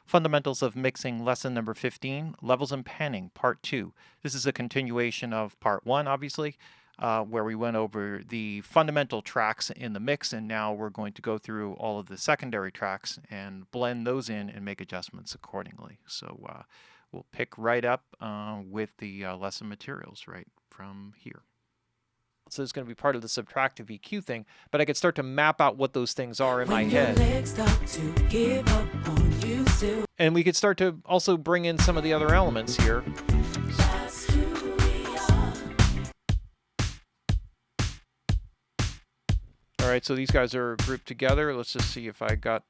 Fundamentals of Mixing Lesson number 15, Levels and Panning, Part 2. This is a continuation of Part 1, obviously, where we went over the fundamental tracks in the mix, and now we're going to go through all of the secondary tracks and blend those in and make adjustments accordingly. So we'll pick right up with the lesson materials right from here. So it's going to be part of the subtractive EQ thing, but I could start to map out what those things are in my head. And we could start to also bring in some of the other elements here. All right, so these guys are grouped together. Let's just see if I got...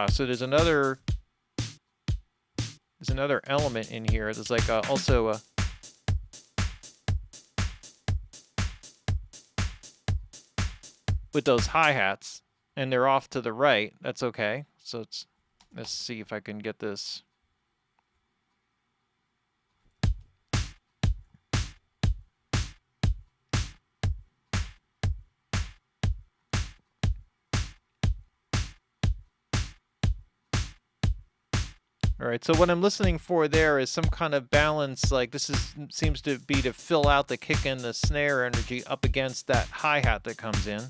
So there's another element in here. There's like also a with those hi-hats, and they're off to the right. That's okay. So let's see if I can get this. All right, so what I'm listening for there is some kind of balance, like this seems to be to fill out the kick and the snare energy up against that hi-hat that comes in.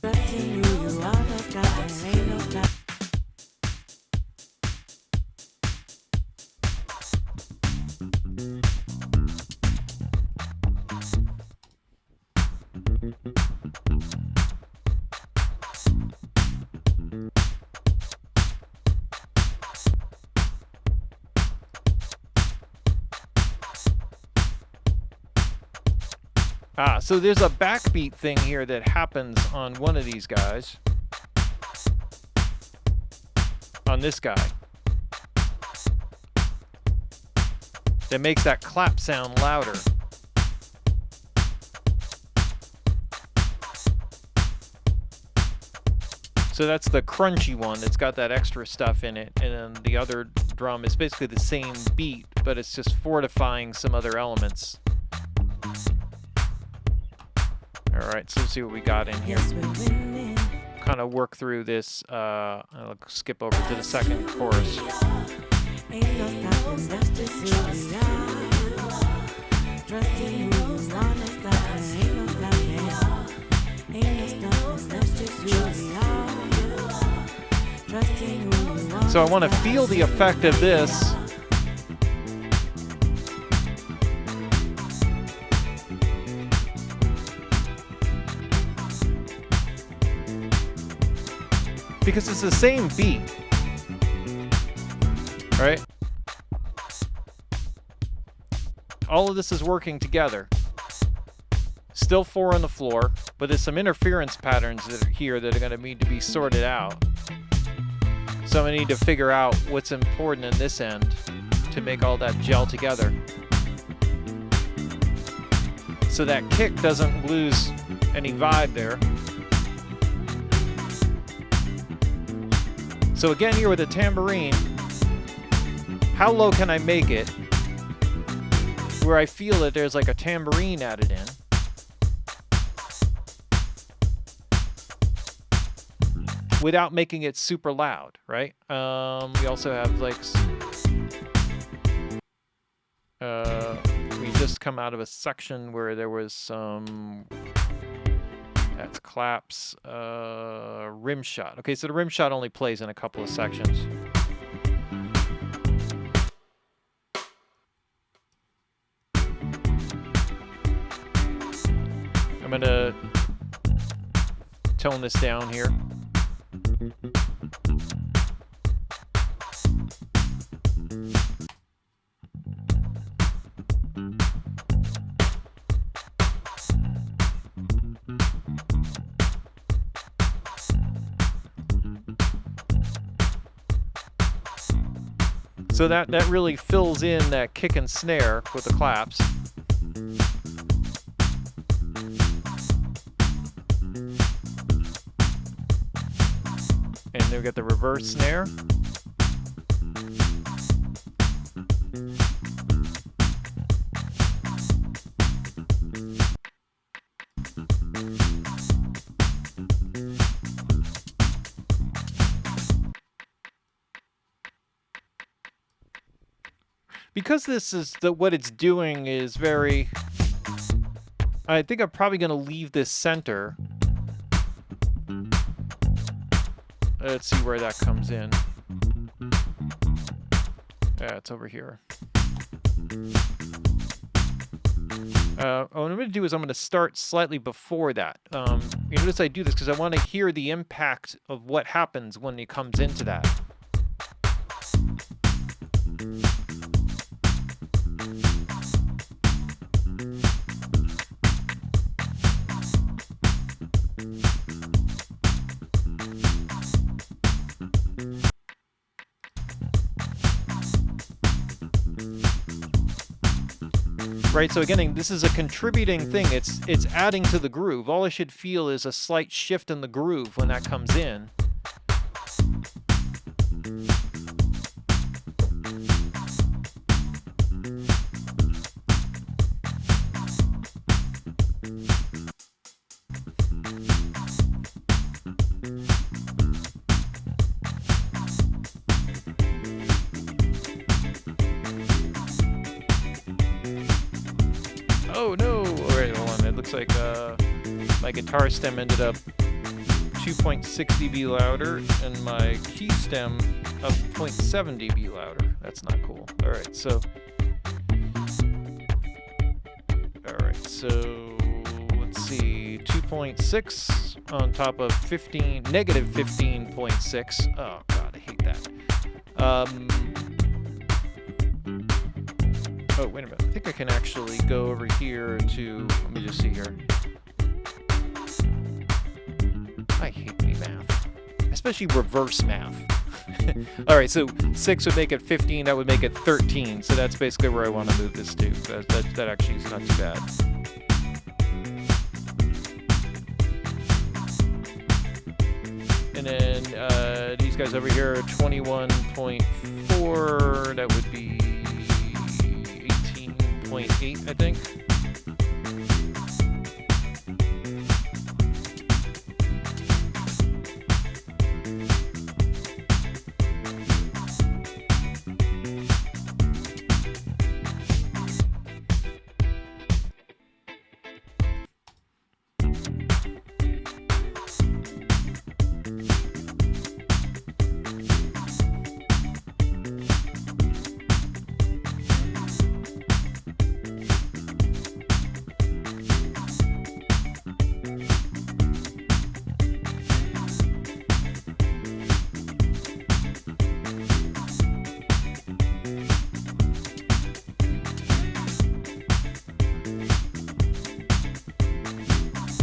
So there's a backbeat thing here that happens on one of these guys. On this guy. That makes that clap sound louder. So that's the crunchy one that's got that extra stuff in it. And then the other drum is basically the same beat, but it's just fortifying some other elements. All right, so let's see what we got in here. Kind of work through this. I'll skip over to the second chorus. So I want to feel the effect of this. Because it's the same beat, right? All of this is working together. Still 4 on the floor, but there's some interference patterns that are here that are going to need to be sorted out. So I need to figure out what's important in this end to make all that gel together. So that kick doesn't lose any vibe there. So again, here with a tambourine, how low can I make it where I feel that there's like a tambourine added in? Without making it super loud, right? We also have like, we just come out of a section where there was some, that's claps, rim shot. Okay, so the rim shot only plays in a couple of sections. I'm gonna tone this down here. So that really fills in that kick and snare with the claps. And then we got the reverse snare. because this is what it's doing is very... I think I'm probably going to leave this center. Let's see where that comes in. Yeah, it's over here. What I'm going to do is I'm going to start slightly before that. You notice I do this because I want to hear the impact of what happens when it comes into that. Right, so again, this is a contributing thing. It's adding to the groove. All I should feel is a slight shift in the groove when that comes in. Oh no! Alright, hold on. It looks like my guitar stem ended up 2.6 dB louder and my key stem up 0.7 dB louder. That's not cool. Alright, so let's see, 2.6 on top of negative 15.6. Oh god, I hate that. Oh, wait a minute. I think I can actually go over here to... Let me just see here. I hate math. Especially reverse math. Alright, so 6 would make it 15, that would make it 13. So that's basically where I want to move this to. That actually is not too bad. And then these guys over here are 21.4. That would be 18.8, I think.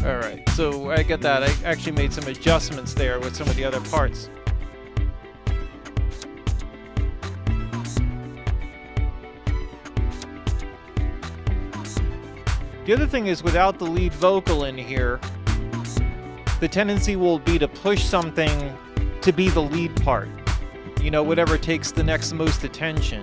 Alright, so I get that. I actually made some adjustments there with some of the other parts. The other thing is, without the lead vocal in here, the tendency will be to push something to be the lead part. You know, whatever takes the next most attention.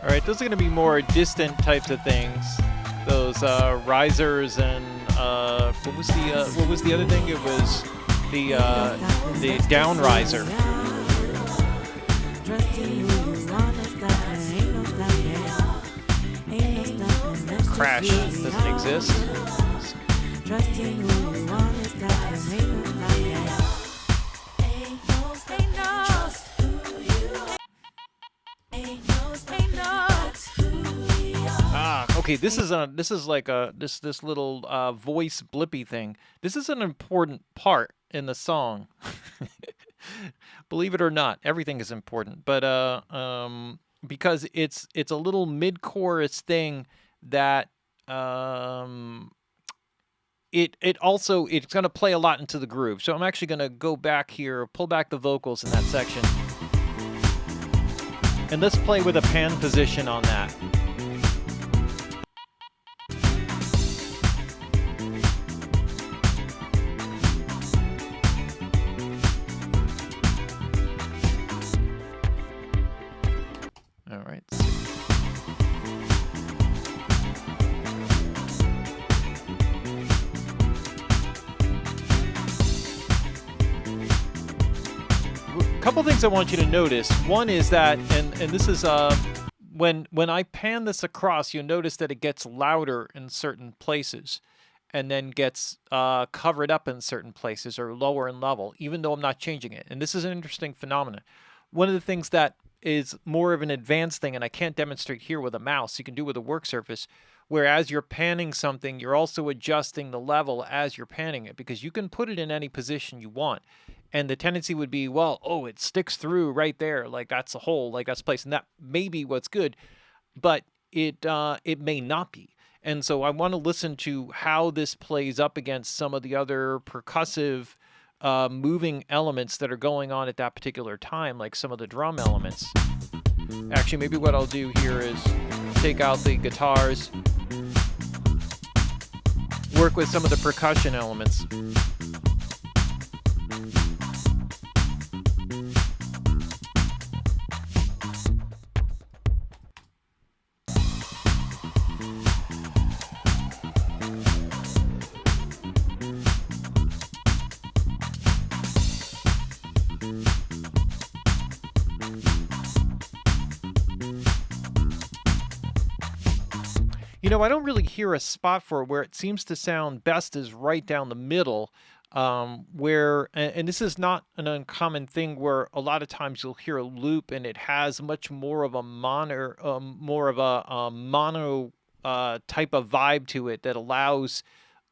Alright, those are going to be more distant types of things. Those risers and what was the other thing? It was the down riser. Crash doesn't exist. Okay, this is like this little voice blippy thing. This is an important part in the song. Believe it or not, everything is important, but because it's a little mid-chorus thing that it also it's going to play a lot into the groove. So I'm actually going to go back here, pull back the vocals in that section, and let's play with a pan position on that. All right. A couple things I want you to notice. One is that, and this is when I pan this across, you'll notice that it gets louder in certain places, and then gets covered up in certain places or lower in level, even though I'm not changing it. And this is an interesting phenomenon. One of the things that is more of an advanced thing, and I can't demonstrate here with a mouse, you can do with a work surface, where as you're panning something, you're also adjusting the level as you're panning it, because you can put it in any position you want. And the tendency would be, well, oh, it sticks through right there, like that's a hole, like that's place, and that may be what's good, but it may not be. And so I want to listen to how this plays up against some of the other percussive moving elements that are going on at that particular time, like some of the drum elements. Actually, maybe what I'll do here is take out the guitars, work with some of the percussion elements. You know, I don't really hear a spot for it. Where it seems to sound best is right down the middle, where, and this is not an uncommon thing, where a lot of times you'll hear a loop and it has much more of a mono type of vibe to it that allows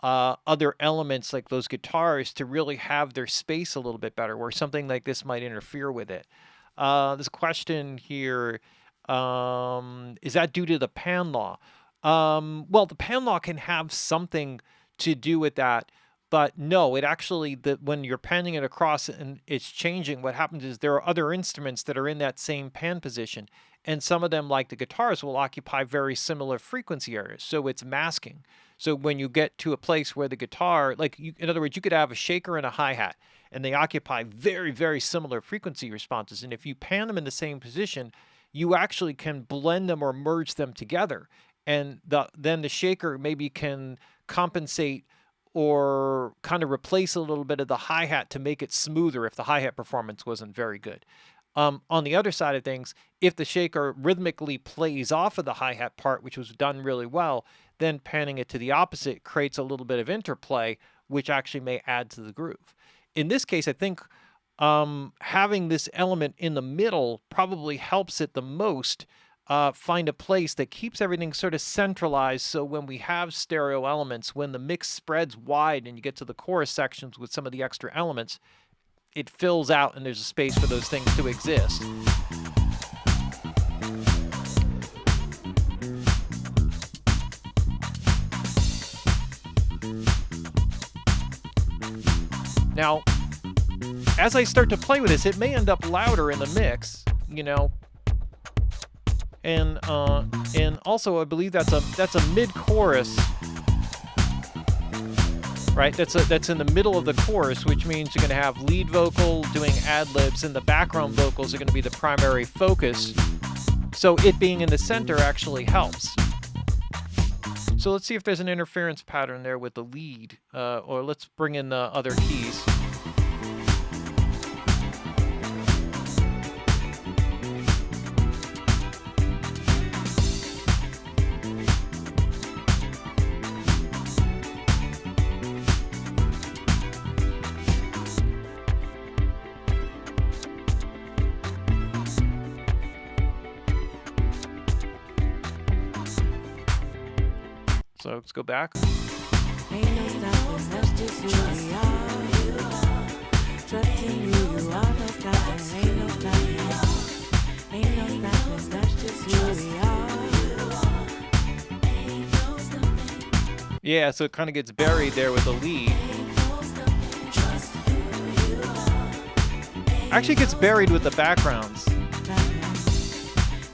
other elements like those guitars to really have their space a little bit better, where something like this might interfere with it. There's a question here, is that due to the pan law? Well, the pan law can have something to do with that, but no, it actually, when you're panning it across and it's changing, what happens is there are other instruments that are in that same pan position, and some of them, like the guitars, will occupy very similar frequency areas, so it's masking. So when you get to a place where the guitar, like, in other words, you could have a shaker and a hi-hat, and they occupy very, very similar frequency responses, and if you pan them in the same position, you actually can blend them or merge them together. And then the shaker maybe can compensate or kind of replace a little bit of the hi-hat to make it smoother if the hi-hat performance wasn't very good. On the other side of things, if the shaker rhythmically plays off of the hi-hat part, which was done really well, then panning it to the opposite creates a little bit of interplay, which actually may add to the groove. In this case, I think having this element in the middle probably helps it the most. Find a place that keeps everything sort of centralized, so when we have stereo elements, when the mix spreads wide and you get to the chorus sections with some of the extra elements, it fills out and there's a space for those things to exist. Now, as I start to play with this, it may end up louder in the mix, you know. And also I believe that's a mid-chorus, right? That's in the middle of the chorus, which means you're going to have lead vocal doing ad-libs, and the background vocals are going to be the primary focus. So it being in the center actually helps. So let's see if there's an interference pattern there with the lead, or let's bring in the other keys. So let's go back. trusting who you are, no stopping, ain't no stopping. Ain't no stopping, that's just who we are. Yeah, so it kind of gets buried there with the lead. Actually gets buried with the backgrounds.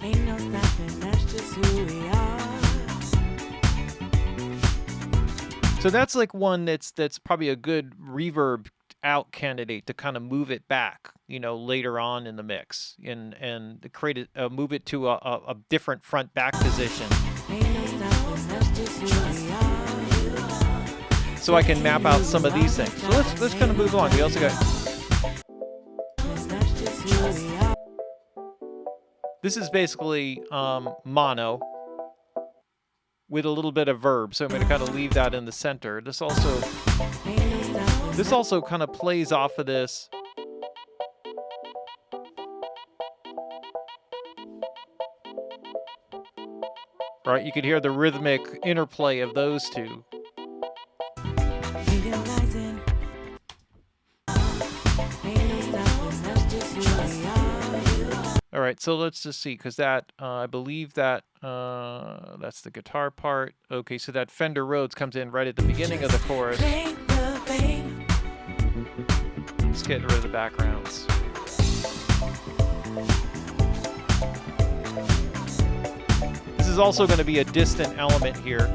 Ain't no stopping, that's just who we are. So that's like one that's probably a good reverb out candidate to kind of move it back, you know, later on in the mix and create it, move it to a different front back position. Ain't no stopping, that's just who we are. So I can map out some of these things. So let's kind of move along. We also got That's just who we are. this is basically mono with a little bit of verb. So I'm going to kind of leave that in the center. This also kind of plays off of this. Right, you can hear the rhythmic interplay of those two. Realizing ain't no stopping, that's just who we are. All right, so let's just see, because that, I believe that, that's the guitar part. Okay, so that Fender Rhodes comes in right at the beginning of the chorus. Ain't the fame. Let's get rid of the backgrounds. This is also going to be a distant element here.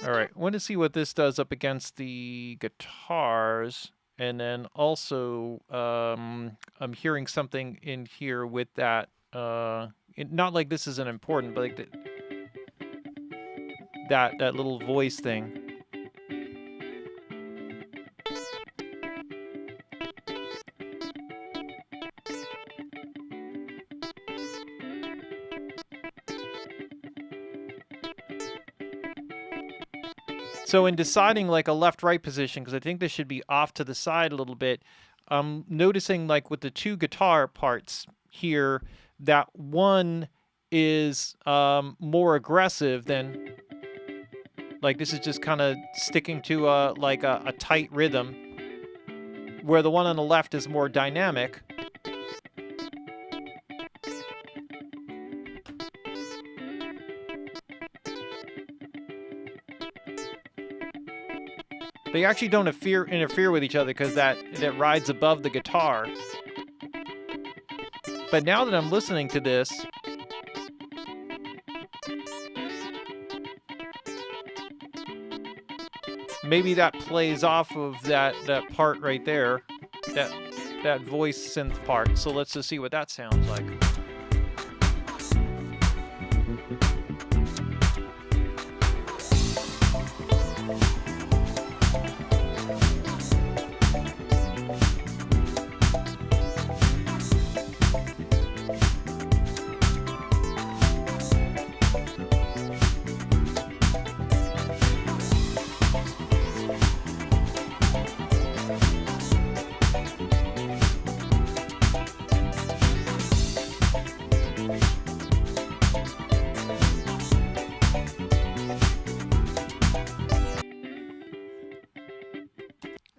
All right, I want to see what this does up against the guitars. And then also, I'm hearing something in here with that. Not like this isn't important, but like that little voice thing. So in deciding like a left-right position, because I think this should be off to the side a little bit, I'm noticing like with the two guitar parts here, that one is more aggressive than, like this is just kind of sticking to a tight rhythm, where the one on the left is more dynamic. They actually don't interfere with each other because that rides above the guitar. But now that I'm listening to this, maybe that plays off of that part right there, that voice synth part. So let's just see what that sounds like.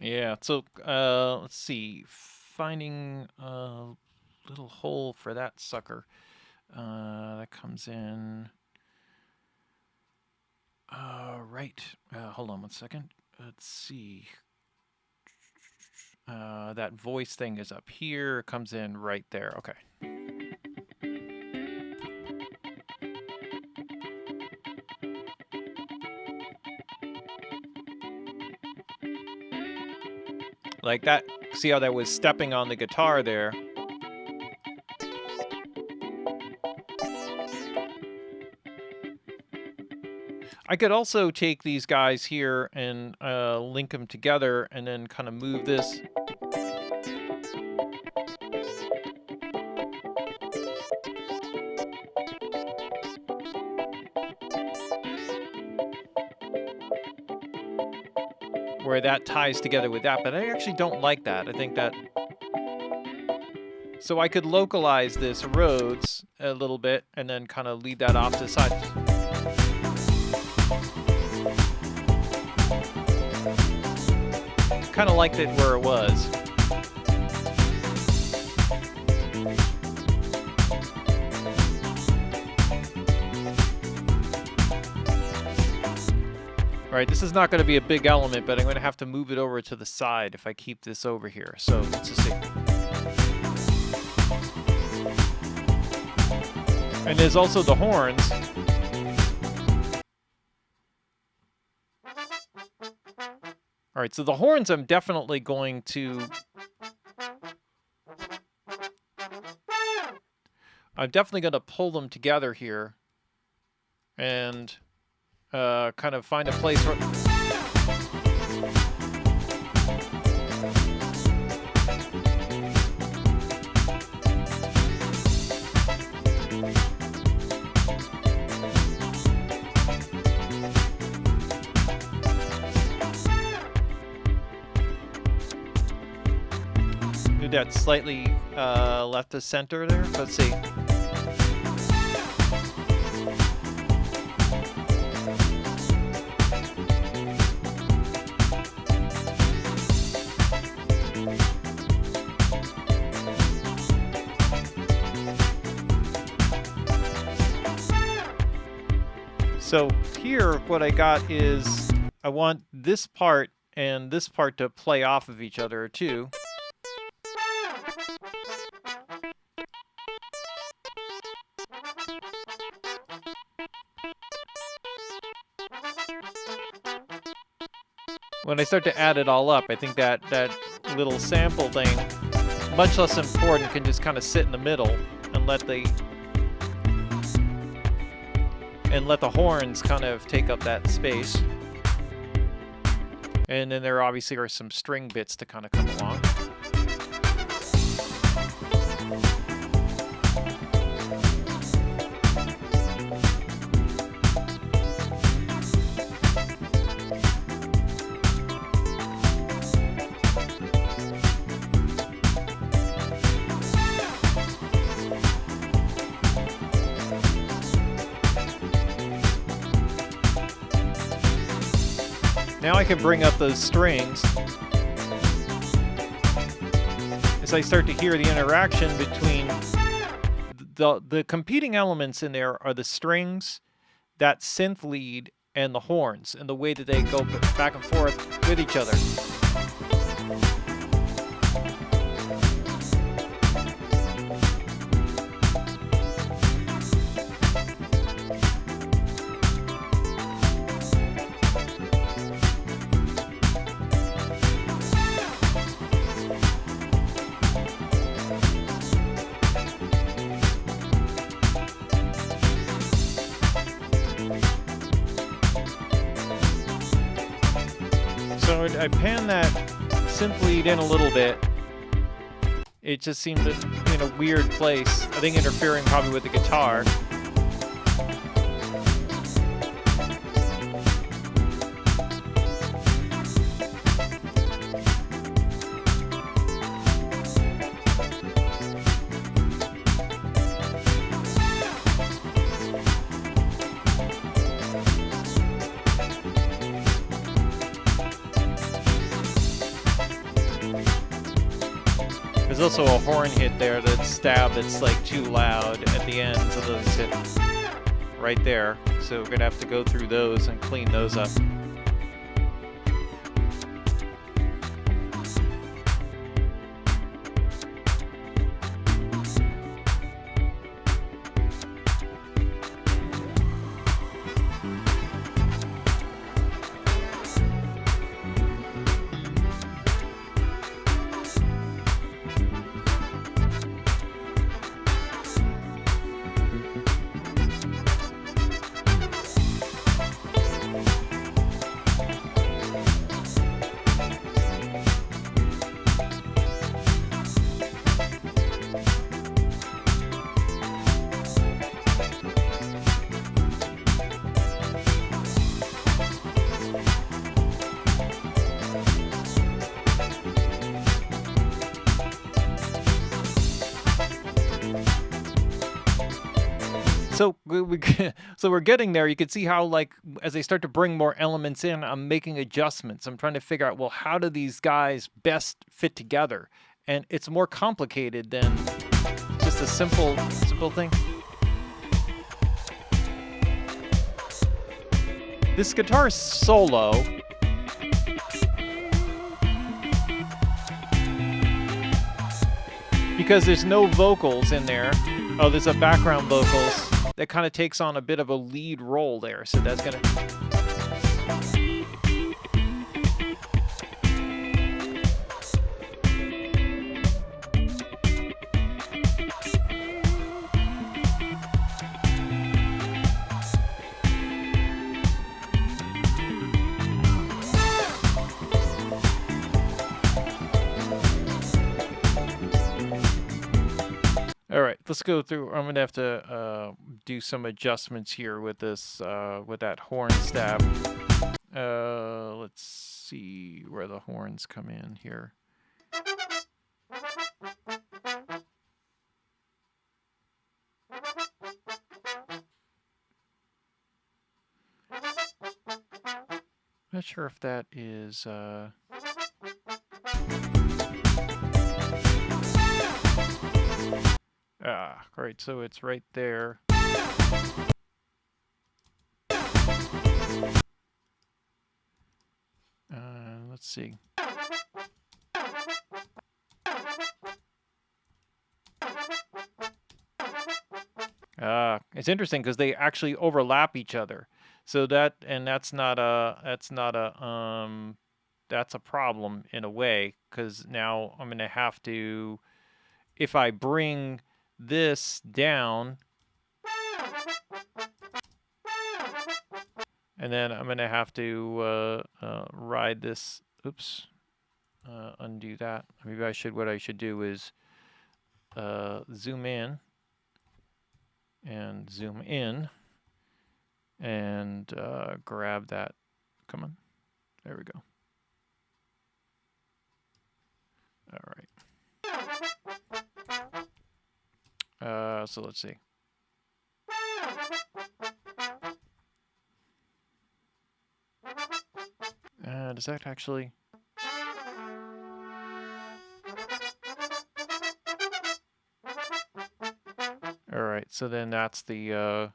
Yeah, so let's see, finding a little hole for that sucker. That comes in. Right. Hold on one second. Let's see. That voice thing is up here. It comes in right there. Okay. Like that, see how that was stepping on the guitar there? I could also take these guys here and link them together and then kind of move this. where that ties together with that, but I actually don't like that. I think that... So I could localize this Rhodes a little bit and then kind of lead that off to the side. Kind of liked it where it was. All right, this is not going to be a big element, but I'm going to have to move it over to the side if I keep this over here. So let's just see. And there's also the horns. All right, so the horns I'm definitely going to... pull them together here. And kind of find a place where... Do that slightly left of center there. Let's see. So here, what I got is I want this part and this part to play off of each other too. When I start to add it all up, I think that little sample thing, much less important, can just kind of sit in the middle and let the horns kind of take up that space. And then there obviously are some string bits to kind of come along. Now I can bring up those strings as I start to hear the interaction between the competing elements in there are the strings, that synth lead, and the horns, and the way that they go back and forth with each other. So I pan that synth lead in a little bit. It just seemed in a weird place. I think interfering probably with the guitar. There's also a horn hit there, that stab that's like too loud at the end, so those hit right there. So we're gonna have to go through those and clean those up. So so we're getting there. You can see how, like, as they start to bring more elements in, I'm making adjustments. I'm trying to figure out, well, how do these guys best fit together? And it's more complicated than just a simple thing. This guitar solo, because there's no vocals in there. Oh, there's a background vocals that kind of takes on a bit of a lead role there. So that's gonna. All right, let's go through. I'm gonna have to do some adjustments here with this, with that horn stab. Let's see where the horns come in here. Not sure if that is. All right, so it's right there. Let's see. It's interesting because they actually overlap each other. So that's not a problem in a way, because now I'm gonna have to, if I bring this down, and then I'm gonna have to ride this. Oops, undo that. Maybe I should. What I should do is zoom in and zoom in and grab that. Come on, there we go. All right. So let's see. Does that actually? All right, so then that's the,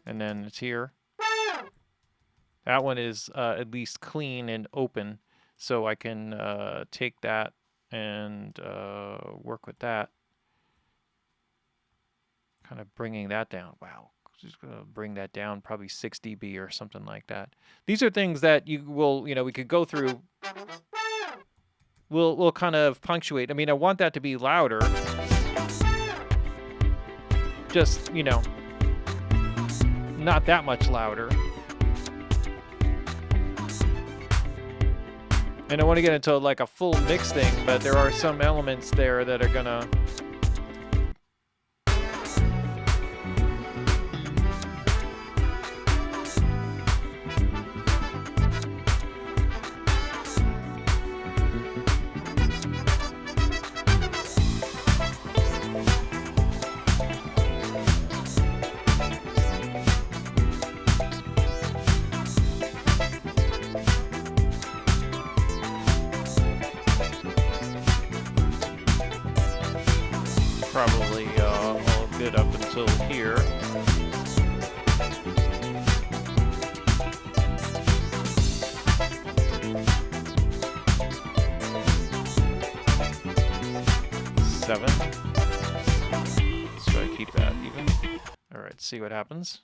and then it's here. That one is at least clean and open, so I can take that and work with that. Kind of bringing that down. Wow. Just gonna bring that down probably 6 dB or something like that. These are things that you will, we could go through. We'll kind of punctuate. I mean, I want that to be louder. Just, not that much louder. And I want to get into like a full mix thing, but there are some elements there that are gonna. Probably all good up until here. Seven. Let's try to keep that even. All right, see what happens.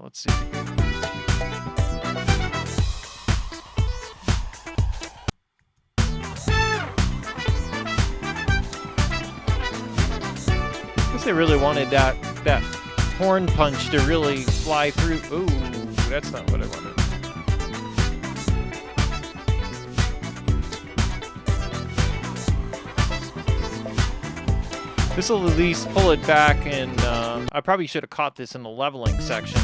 Let's see. I guess they really wanted that horn punch to really fly through. Ooh, that's not what I wanted. This will at least pull it back, and I probably should have caught this in the leveling section.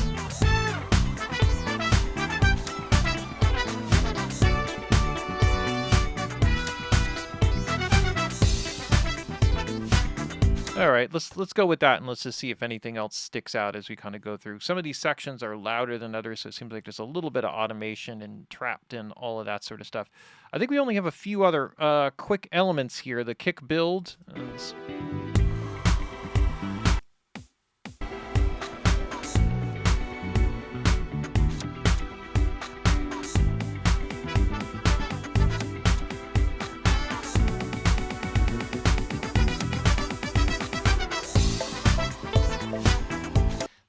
All right, let's go with that, and let's just see if anything else sticks out as we kind of go through. Some of these sections are louder than others, so it seems like there's a little bit of automation and trapped in all of that sort of stuff. I think we only have a few other quick elements here. The kick build.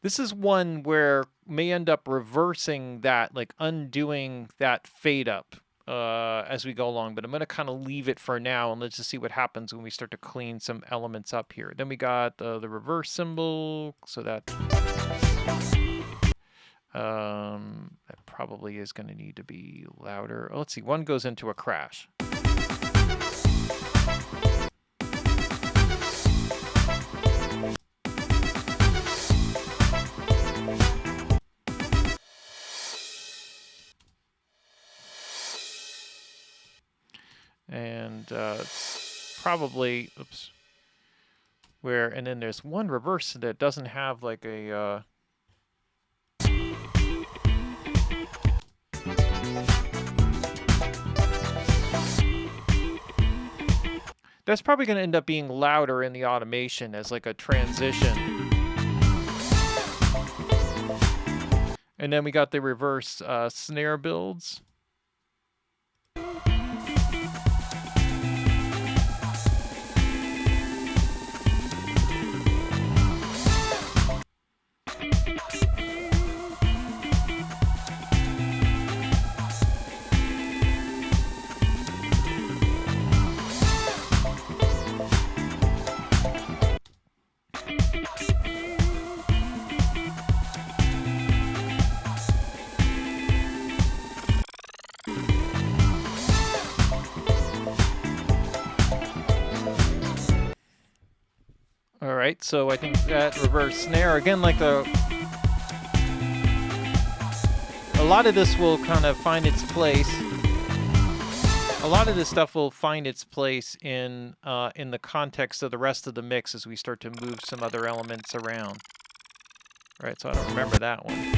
This is one where may end up reversing that, like undoing that fade up as we go along. But I'm going to kind of leave it for now, and let's just see what happens when we start to clean some elements up here. Then we got the reverse symbol, so that probably is going to need to be louder. Oh, let's see, one goes into a crash. And it's probably, oops, where, and then there's one reverse that doesn't have like a, that's probably going to end up being louder in the automation as like a transition. And then we got the reverse snare builds. All right, so I think that reverse snare, again, like a lot of this will kind of find its place. A lot of this stuff will find its place in the context of the rest of the mix as we start to move some other elements around. All right, so I don't remember that one.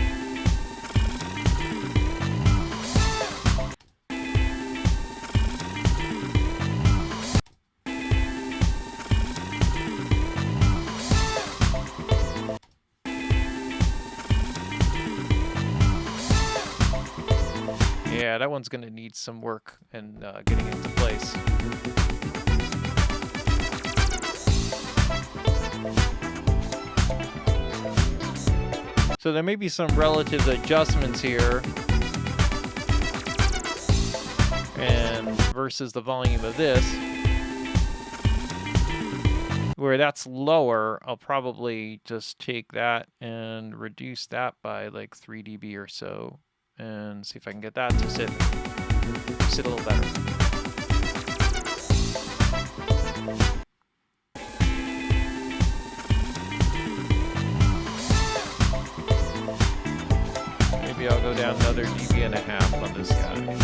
Yeah, that one's going to need some work and getting into place. So there may be some relative adjustments here, and versus the volume of this, where that's lower, I'll probably just take that and reduce that by like 3 dB or so, and see if I can get that to sit a little better. Maybe I'll go down another dB and a half on this guy.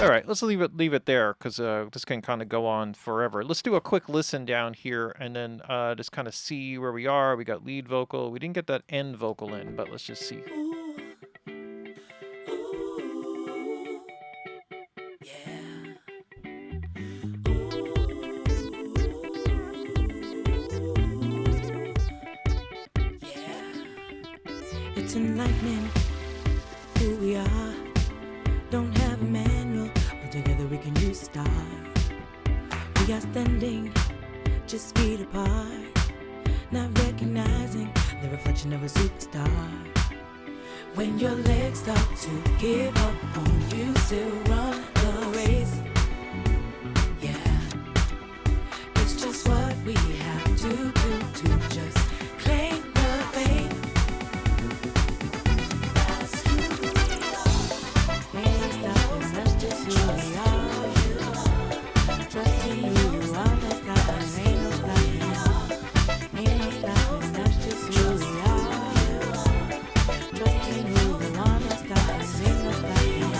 All right, let's leave it there, because this can kind of go on forever. Let's do a quick listen down here, and then just kind of see where we are. We got lead vocal. We didn't get that end vocal in, but let's just see. It's enlightening who we are. Don't have a manual, but together we can use a star. We are standing just feet apart, not recognizing the reflection of a superstar. When your legs start to give up on you, still run the race. Yeah, it's we have to do to just claim the fame. That's who we are. Ain't no stopping, that's just who we are. Trusting who you are, no stopping, ain't no stopping. Ain't no stopping, that's just who we are. Trusting who you are, no stopping, ain't no stopping.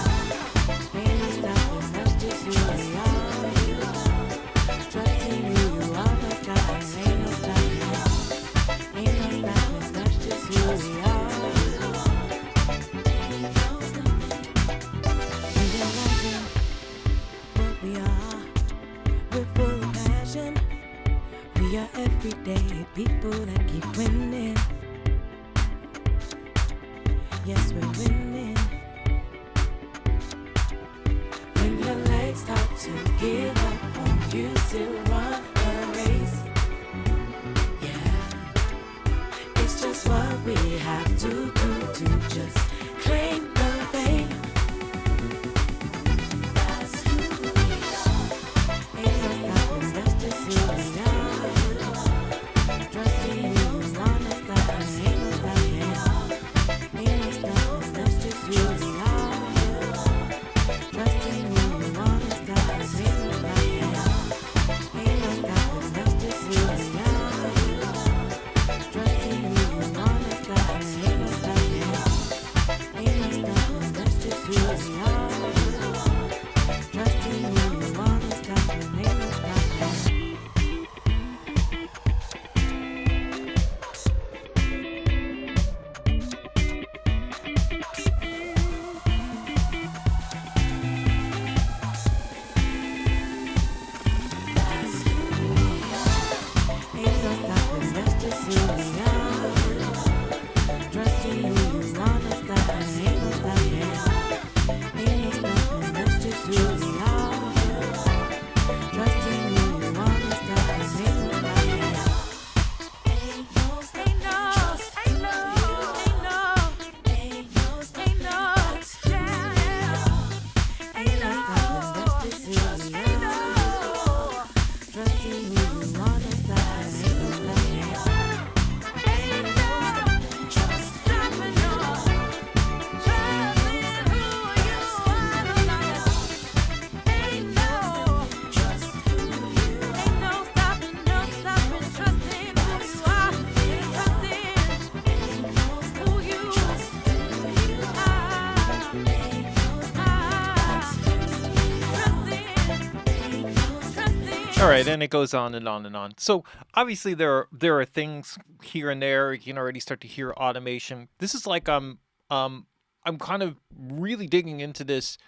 Ain't no stopping, that's just who we are. Trusting who you are, no stopping, ain't no stopping. Ain't no stopping, that's just who we are. Realizing what we are, we're full of passion. We are everyday people that keep winning. Yes, we're winning. When your legs start to give up on you, still run a race. Yeah, it's just what we have to do to just claim the fame. That's who we are. Ain't no stopping, that's just who we are. Trusting who you are, no stopping, ain't no stopping. Ain't no stopping, that's just who we are. Trusting who you are, no stopping, ain't no stopping. Ain't no stopping, that's just who we are. Trusting who you are, no stopping, ain't no stopping. Ain't no stopping, that's just who we are. Trusting who you are, no stopping, ain't no stopping. Ain't no stopping, that's just who we are. Trusting who you are, no stopping, ain't no stopping. Ain't no stopping, that's just who we are. Trusting who you are, no stopping, ain't no stopping. Ain't no stopping, ain't no, ain't no stopping, yeah. Ain't no stopping, that's just who we are. Trusting who you are, no stopping, ain't no stopping. Ain't no stopping, no. Trusting who you are, no stopping. Ain't no stopping, no stopping. Trusting who you are, trusting who you trusting. All right, and it goes on and on and on. So obviously there are things here and there. You can already start to hear automation. This is like I'm kind of really digging into this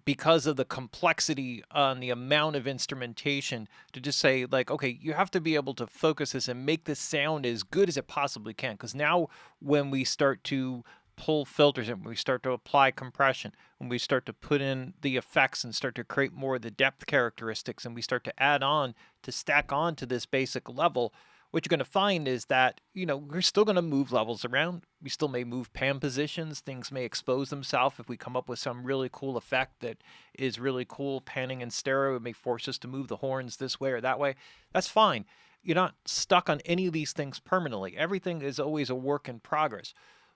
because of the complexity and the amount of instrumentation to just say like, okay, you have to be able to focus this and make this sound as good as it possibly can. Because now when we start to pull filters in, when we start to apply compression, when we start to put in the effects and start to create more of the depth characteristics, and we start to add on to stack on to this basic level, what you're going to find is that, we're still going to move levels around. We still may move pan positions. Things may expose themselves if we come up with some really cool effect that is really cool panning in stereo. It may force us to move the horns this way or that way. That's fine. You're not stuck on any of these things permanently. Everything is always a work in progress.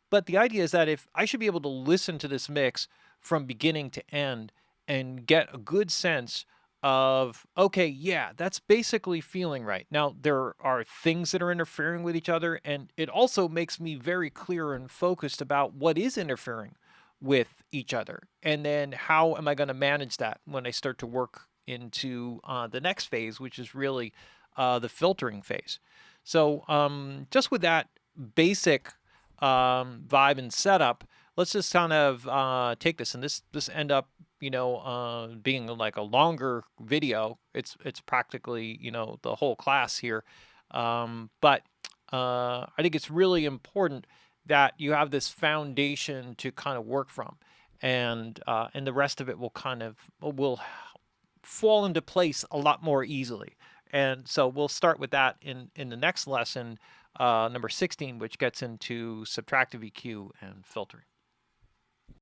But the idea is that if I should be able to listen to this mix from beginning to end and get a good sense of, okay, yeah, that's basically feeling right. Now, there are things that are interfering with each other, and it also makes me very clear and focused about what is interfering with each other. And then how am I going to manage that when I start to work into the next phase, which is really the filtering phase. So just with that basic vibe and setup, let's just kind of take this, and this end up being like a longer video. It's practically the whole class here, but I think it's really important that you have this foundation to kind of work from, and the rest of it will fall into place a lot more easily. And so we'll start with that in the next lesson, number 16, which gets into subtractive EQ and filtering.